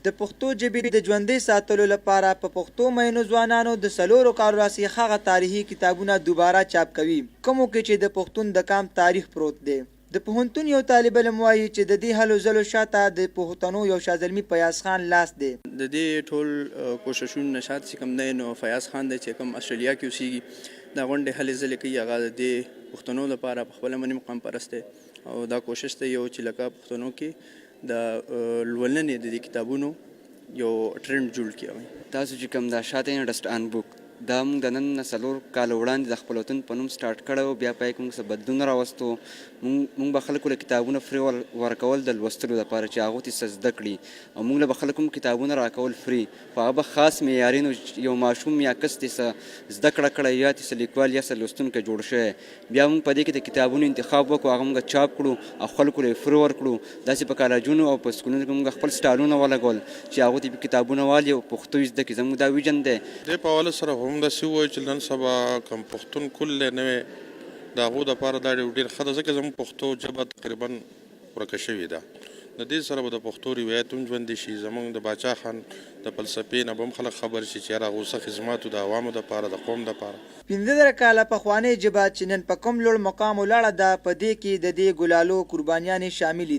د پښتو ژبې د ژوندۍ ساتلو لپاره په پښتو مینو ځوانانو د څلورو کالو راڅخه هغه تاریخي کتابونه دوباره چاپ کوي کومو کې چې د پښتون د قام تاریخ پروت دی. د پوهنتون یو طالب علم وایي چې د دې هلو ځلو شاته د پښتنو یو شازلمي فیاض خان لاس دی. د دې ټول کوششونو نشات چې کوم دی نو فیاض خان دی چې کوم استرالیا کې اوسېږي دا غونډې هلې ځلې کوي هغه د دې پښتنو لپاره په خپله منې مقام پرست دی او دا کوشش دی یو چې لکه پښتنو کې د لولنې د دې کتابونو یو ټرند جوړ کړي. تاسو چې کوم دا شاته انټرست ان بک دا موږ د نن 4 کال وړاندې د خپل وطن په نوم سٹارټ کړو بیا پای کې موږ څه بدلون راوستو. موږ به خلکو له کتابونه فری ورکول د لوستلو لپاره چې هغوی ته څه زده کړي او موږ له به خلکو کتابونه راکول فری خو هغه به خاص معیاري یو ماشوم یا کس ته څه زده کړه کړی یا ته لیکوال یا څه لوستونکی جوړ شوی بیا موږ په دې کې د کتابونو انتخاب وکړو هغه موږ چاپ کړو او خلکو له فری ورکړو. داسې په کالجونو او په سکولونو کې موږ خپل سټالونه ولګول چې هغوی ته کتابونه والي او پښتو زده کړي. زموږ دا ویژن دی. دې په حواله سره هم داسې ووایي چې نن سبا کوم پښتون کل نه وي د هغو دپاره دا ډېر ښه ده ځکه زموږ پښتو ژبه تقریبا ورکه شوې ده. د دې سره به د پښتو روایت هم ژوندي شي. زموږ د باچا خان د فلسفې نه به هم خلک خبر شي چې یاره هغو څه خدماتو د عوامو دپاره د قوم دپاره. 15 کاله پخوانۍ ژبه چې نن په کوم لوړ مقام ولاړه ده په دې کې د دې ګلالو قربانیانې شاملې دي.